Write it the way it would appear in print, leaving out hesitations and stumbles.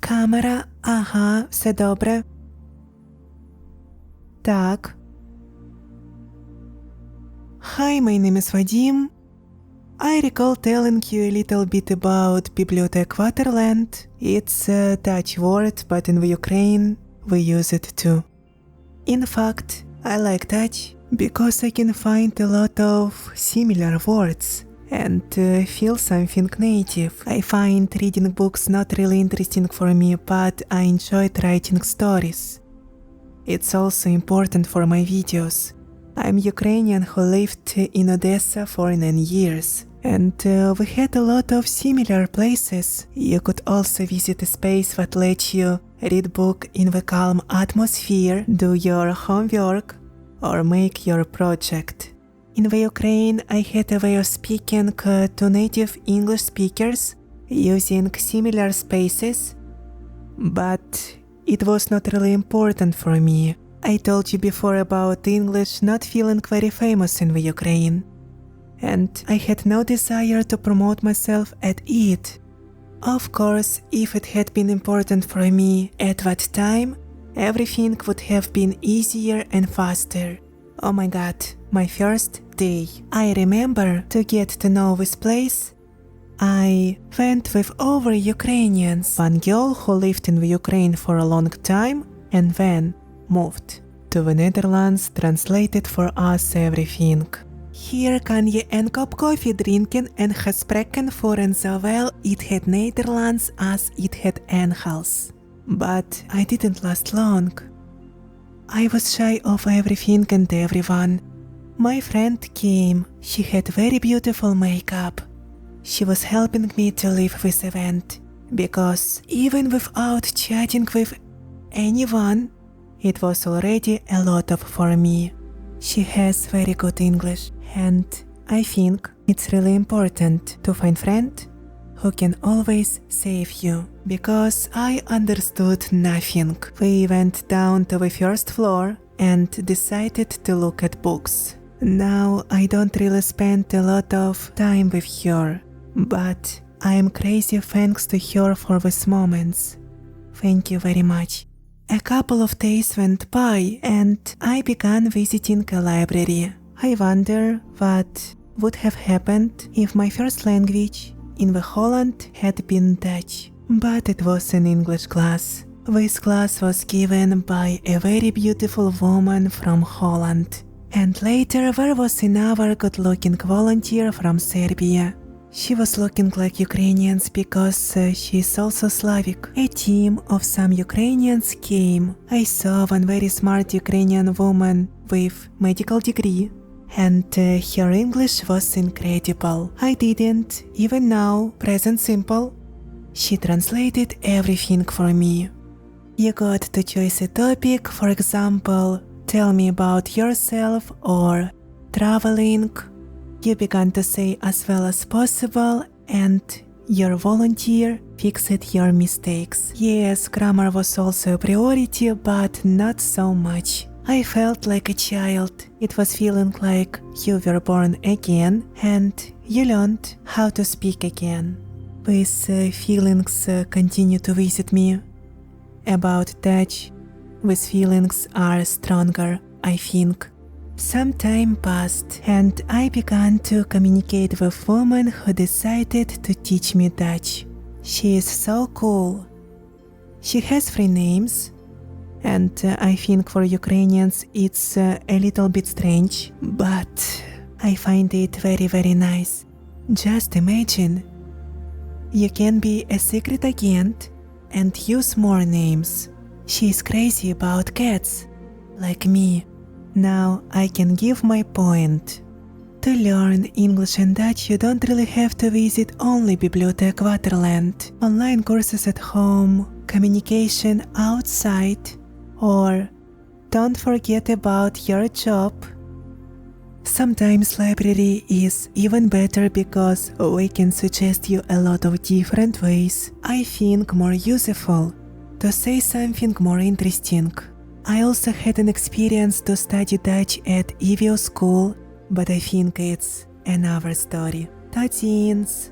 Камера, ага, все добре. Так. Hi, my name is Vadim. I recall telling you a little bit about Bibliotheek Waterland. It's a Dutch word, but in the Ukraine we use it too. In fact, I like Dutch because I can find a lot of similar words and feel something native. I find reading books not really interesting for me, but I enjoyed writing stories. It's also important for my videos. I'm Ukrainian who lived in Odessa for 9 years, and we had a lot of similar places. You could also visit a space that lets you read book in the calm atmosphere, do your homework, or make your project. In the Ukraine, I had a way of speaking to native English speakers using similar spaces, but it was not really important for me. I told you before about English not feeling very famous in the Ukraine, and I had no desire to promote myself at it. Of course, if it had been important for me at that time, everything would have been easier and faster. Oh my god, my first day. I remember to get to know this place, I went with other Ukrainians, one girl who lived in the Ukraine for a long time and then moved to the Netherlands, translated for us everything. Hier kan je een kop koffie drinken en gesprekken voeren zowel it had Nederlands as it had Engels. But I didn't last long. I was shy of everything and everyone. My friend came. She had very beautiful makeup. She was helping me to leave this event, because even without chatting with anyone, it was already a lot of for me. She has very good English, and I think it's really important to find friend who can always save you, because I understood nothing. We went down to the first floor and decided to look at books. Now I don't really spend a lot of time with her, but I am crazy thanks to her for these moments. Thank you very much. A couple of days went by and I began visiting a library. I wonder what would have happened if my first language in the Holland had been Dutch, but it was an English class. This class was given by a very beautiful woman from Holland. And later there was another good-looking volunteer from Serbia. She was looking like Ukrainians because she is also Slavic. A team of some Ukrainians came. I saw one very smart Ukrainian woman with medical degree, and her English was incredible. I didn't even know present simple. She translated everything for me. You got to choose a topic, for example, tell me about yourself or traveling. You began to say as well as possible, and your volunteer fixed your mistakes. Yes, grammar was also a priority, but not so much. I felt like a child. It was feeling like you were born again and you learned how to speak again. These feelings continue to visit me. About Dutch, these feelings are stronger, I think. Some time passed and I began to communicate with a woman who decided to teach me Dutch. She is so cool. She has 3 names, and I think for Ukrainians it's a little bit strange, but I find it very, very nice. Just imagine, you can be a secret agent and use more names. She is crazy about cats, like me. Now I can give my point. To learn English and Dutch, you don't really have to visit only Bibliotheek Waterland. Online courses at home, communication outside, or don't forget about your job. Sometimes library is even better because we can suggest you a lot of different ways. I think more useful to say something more interesting. I also had an experience to study Dutch at EVO school, but I think it's another story. Tot ziens!